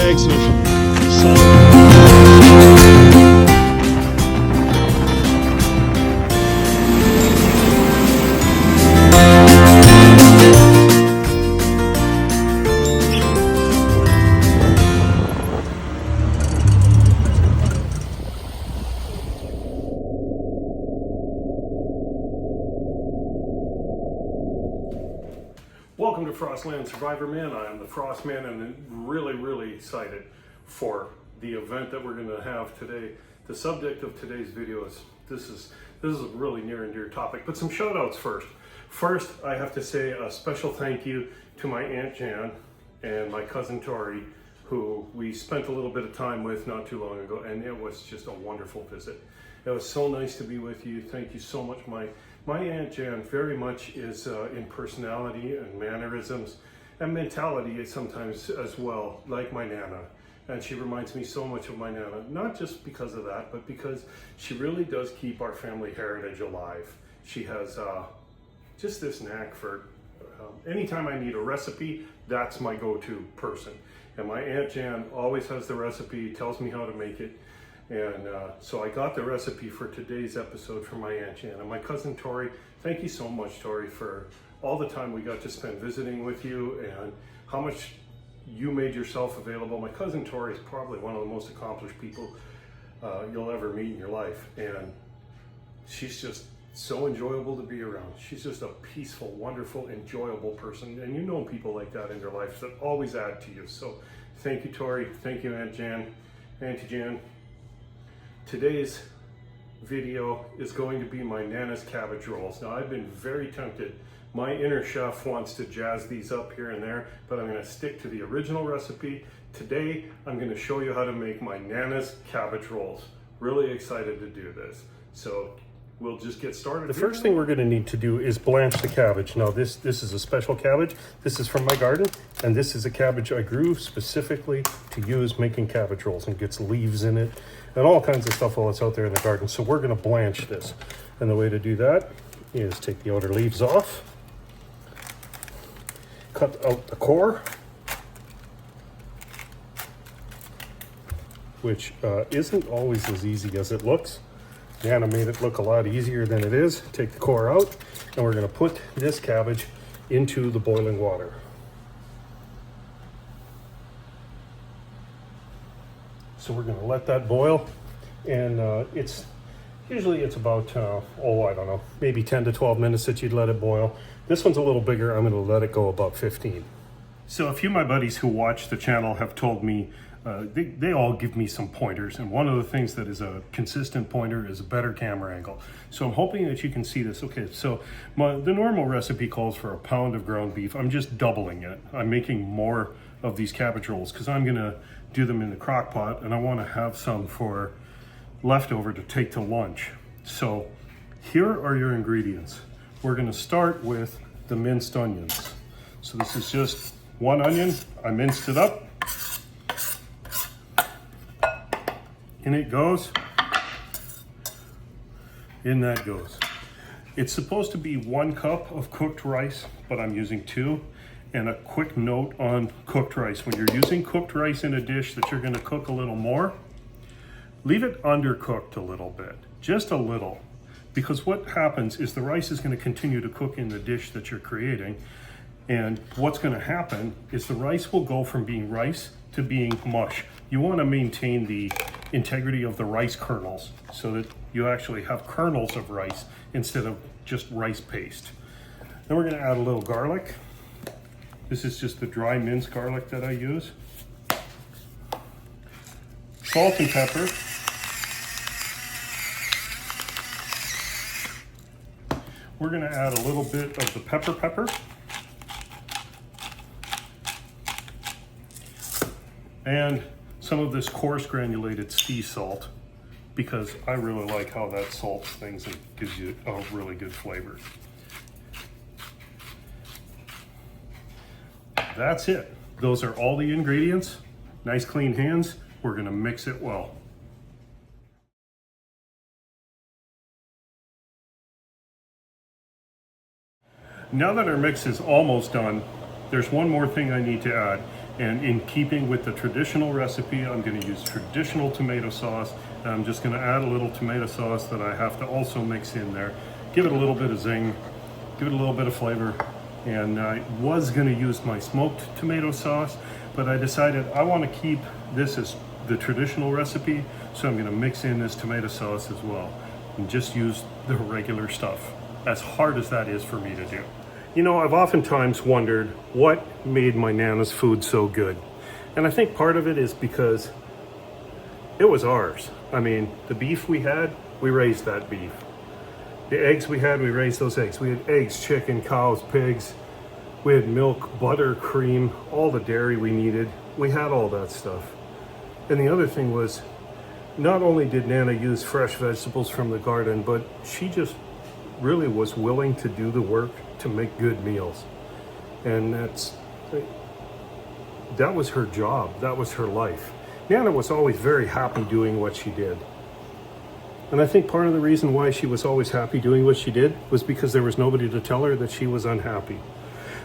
bags of salt. Welcome to Frostland Survivor Man. I am the Frost Man and I'm really excited for the event that we're going to have today. The subject of today's video is this is a really near and dear topic, but some shout outs first. First, I have to say a special thank you to my Aunt Jan and my cousin Tori, who we spent a little bit of time with not too long ago, and it was just a wonderful visit. It was so nice to be with you. Thank you so much. My Aunt Jan very much is in personality and mannerisms and mentality sometimes as well, like my Nana. And she reminds me so much of my Nana, not just because of that, but because she really does keep our family heritage alive. She has just this knack for, anytime I need a recipe, that's my go-to person. And my Aunt Jan always has the recipe, tells me how to make it. And so I got the recipe for today's episode from my Aunt Jan. And my cousin Tori, thank you so much, Tori, for all the time we got to spend visiting with you and how much you made yourself available. My cousin Tori is probably one of the most accomplished people you'll ever meet in your life. And she's just so enjoyable to be around. She's just a peaceful, wonderful, enjoyable person. And you know people like that in your life that always add to you. So thank you, Tori. Thank you, Aunt Jan, Auntie Jan. Today's video is going to be my Nana's cabbage rolls. Now I've been very tempted. My inner chef wants to jazz these up here and there, but I'm going to stick to the original recipe. Today I'm going to show you how to make my Nana's cabbage rolls. Really excited to do this. So we'll just get started. The first thing we're going to need to do is blanch the cabbage. Now this is a special cabbage. This is from my garden, and this is a cabbage I grew specifically to use making cabbage rolls, and gets leaves in it and all kinds of stuff while it's out there in the garden. So we're going to blanch this. And the way to do that is take the outer leaves off, cut out the core, which isn't always as easy as it looks. Nana made it look a lot easier than it is. Take the core out, and we're going to put this cabbage into the boiling water. So we're going to let that boil, and it's about, I don't know, maybe 10 to 12 minutes that you'd let it boil. This one's a little bigger. I'm going to let it go about 15. So a few of my buddies who watch the channel have told me, they all give me some pointers, and one of the things that is a consistent pointer is a better camera angle. So I'm hoping that you can see this. Okay, so the normal recipe calls for a pound of ground beef. I'm just doubling it. I'm making more of these cabbage rolls because I'm gonna do them in the crock pot, and I want to have some for leftover to take to lunch. So here are your ingredients. We're going to start with the minced onions. So this is just one onion. I minced it up. In it goes. In that goes. It's supposed to be 1 cup of cooked rice, but I'm using 2. And a quick note on cooked rice. When you're using cooked rice in a dish that you're going to cook a little more, leave it undercooked a little bit, just a little. Because what happens is the rice is going to continue to cook in the dish that you're creating. And what's going to happen is the rice will go from being rice to being mush. You want to maintain the integrity of the rice kernels so that you actually have kernels of rice instead of just rice paste. Then we're going to add a little garlic. This is just the dry minced garlic that I use. Salt and pepper. We're going to add a little bit of the pepper. And some of this coarse granulated sea salt, because I really like how that salts things and gives you a really good flavor. That's it. Those are all the ingredients. Nice clean hands. We're going to mix it well. Now that our mix is almost done, there's one more thing I need to add, And in keeping with the traditional recipe, I'm going to use traditional tomato sauce. I'm just going to add a little tomato sauce that I have to also mix in there. Give it a little bit of zing, give it a little bit of flavor. And I was going to use my smoked tomato sauce, but I decided I want to keep this as the traditional recipe, so I'm going to mix in this tomato sauce as well and just use the regular stuff, as hard as that is for me to do. You know, I've oftentimes wondered what made my Nana's food so good. And I think part of it is because it was ours. I mean, the beef we had, we raised that beef. The eggs we had, we raised those eggs. We had eggs, chicken, cows, pigs. We had milk, butter, cream, all the dairy we needed. We had all that stuff. And the other thing was, not only did Nana use fresh vegetables from the garden, but she just really was willing to do the work to make good meals. And that was her job. That was her life. Nana was always very happy doing what she did. And I think part of the reason why she was always happy doing what she did was because there was nobody to tell her that she was unhappy.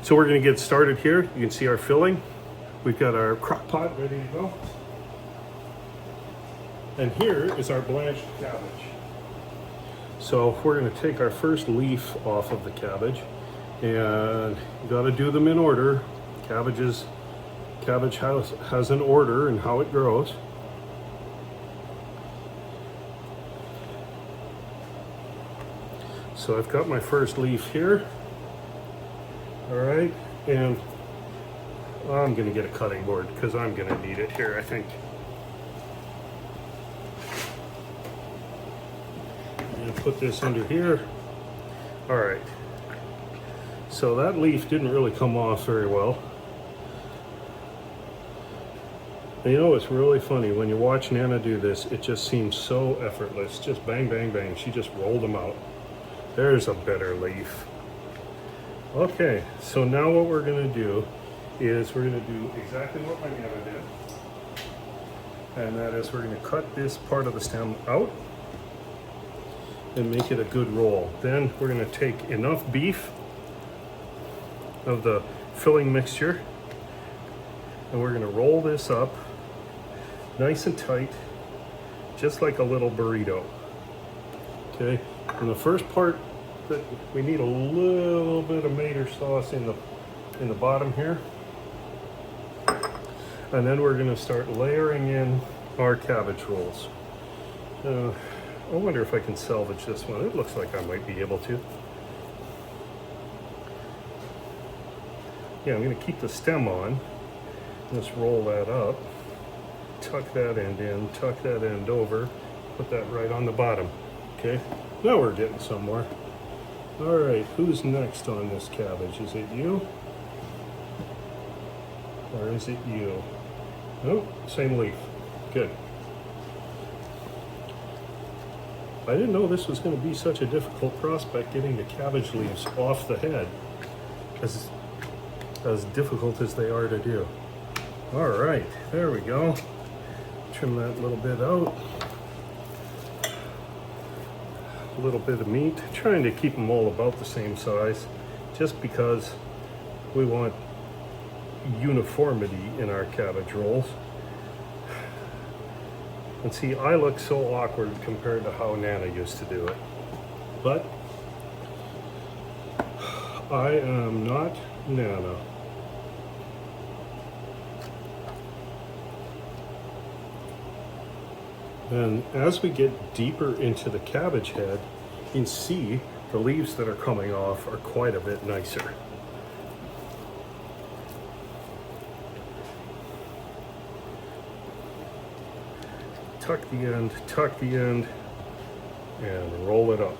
So we're going to get started here. You can see our filling. We've got our crock pot ready to go. And here is our blanched cabbage. So we're going to take our first leaf off of the cabbage, and you got to do them in order. Cabbage has an order in how it grows. So I've got my first leaf here. All right, and I'm going to get a cutting board because I'm going to need it here, I think. And put this under here. All right. So that leaf didn't really come off very well. And you know, it's really funny when you watch Nana do this, it just seems so effortless. Just bang, bang, bang. She just rolled them out. There's a better leaf. Okay, so now what we're going to do is we're going to do exactly what my Nana did. And that is we're going to cut this part of the stem out and make it a good roll. Then we're going to take enough beef of the filling mixture and we're going to roll this up nice and tight, just like a little burrito. Okay, and the first part that we need a little bit of tomato sauce in the bottom here, and then we're going to start layering in our cabbage rolls. I wonder if I can salvage this one. It looks like I might be able to. Yeah, I'm going to keep the stem on. Let's roll that up. Tuck that end in, tuck that end over, put that right on the bottom. Okay, now we're getting somewhere. All right, who's next on this cabbage? Is it you? Or is it you? Oh, same leaf. Good. I didn't know this was going to be such a difficult prospect, getting the cabbage leaves off the head, as difficult as they are to do. All right, there we go. Trim that little bit out. A little bit of meat, trying to keep them all about the same size, just because we want uniformity in our cabbage rolls. And see, I look so awkward compared to how Nana used to do it. But I am not Nana. And as we get deeper into the cabbage head, you can see the leaves that are coming off are quite a bit nicer. Tuck the end, and roll it up.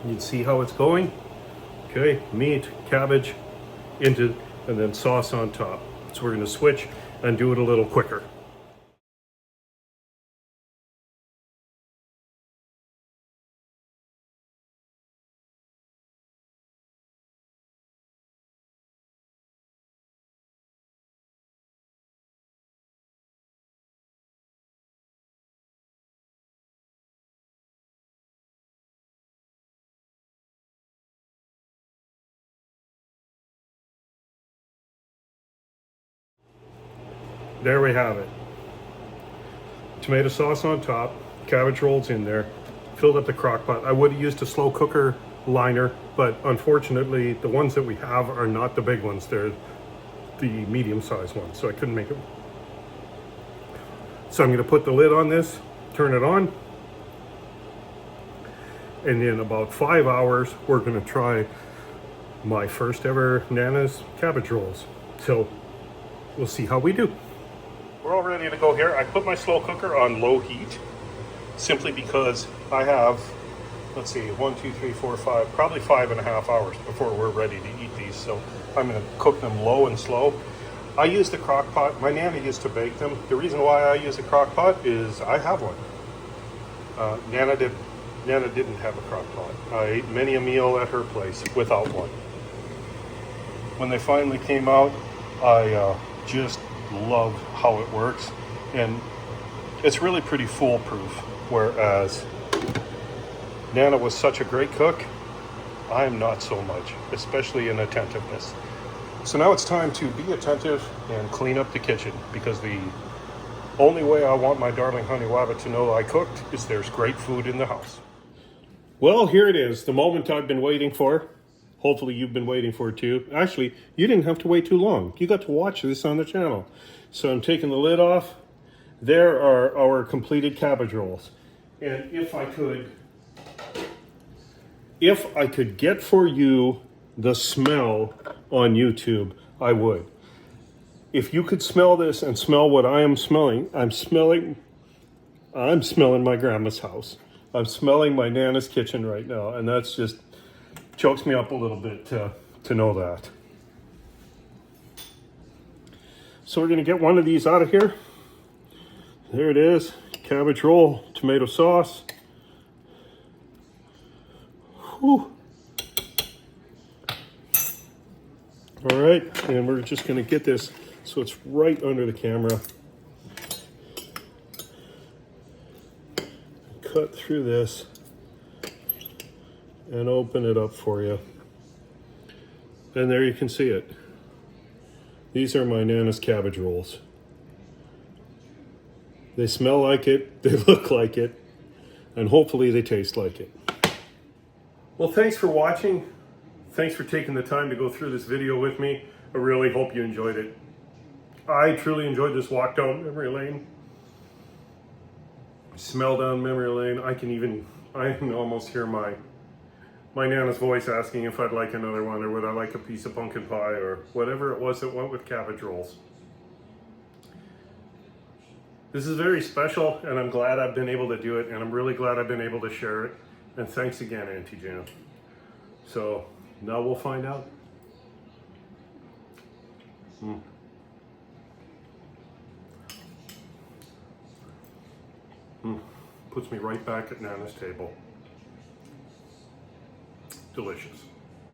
You can see how it's going. Okay, meat, cabbage, and then sauce on top. So we're going to switch and do it a little quicker. there we have it. Tomato sauce on top, cabbage rolls in there, filled up the crock pot. I would have used a slow cooker liner, but unfortunately the ones that we have are not the big ones. They're the medium-sized ones, so I couldn't make it. So I'm going to put the lid on this, turn it on, and in about 5 hours we're going to try my first ever Nana's cabbage rolls. So we'll see how we do. We're all ready to go here. I put my slow cooker on low heat simply because I have, let's see, 1, 2, 3, 4, 5, probably 5.5 hours before we're ready to eat these. So I'm going to cook them low and slow. I use the crock pot. My Nana used to bake them. The reason why I use a crock pot is I have one. Nana didn't have a crock pot. I ate many a meal at her place without one. When they finally came out, I just love how it works, and it's really pretty foolproof, whereas Nana was such a great cook. I'm not so much, especially in attentiveness. So now it's time to be attentive and clean up the kitchen, because the only way I want my darling honey wabbit to know I cooked is there's great food in the house. Well, here it is, the moment I've been waiting for. Hopefully you've been waiting for it too. Actually, you didn't have to wait too long. You got to watch this on the channel. So I'm taking the lid off. There are our completed cabbage rolls. And if I could get for you the smell on YouTube, I would. If you could smell this and smell what I am smelling, I'm smelling my grandma's house. I'm smelling my Nana's kitchen right now, and that's just chokes me up a little bit to know that. So we're going to get one of these out of here. There it is, cabbage roll, tomato sauce. Whew. All right, and we're just going to get this so it's right under the camera. Cut through this and open it up for you. And there you can see it. These are my Nana's cabbage rolls. They smell like it, they look like it, and hopefully they taste like it. Well, thanks for watching. Thanks for taking the time to go through this video with me. I really hope you enjoyed it. I truly enjoyed this walk down memory lane. Smell down memory lane. I can almost hear my Nana's voice asking if I'd like another one, or would I like a piece of pumpkin pie, or whatever it was that went with cabbage rolls. This is very special, and I'm glad I've been able to do it, and I'm really glad I've been able to share it. And thanks again, Auntie Jan. So now we'll find out. Puts me right back at Nana's table. Delicious.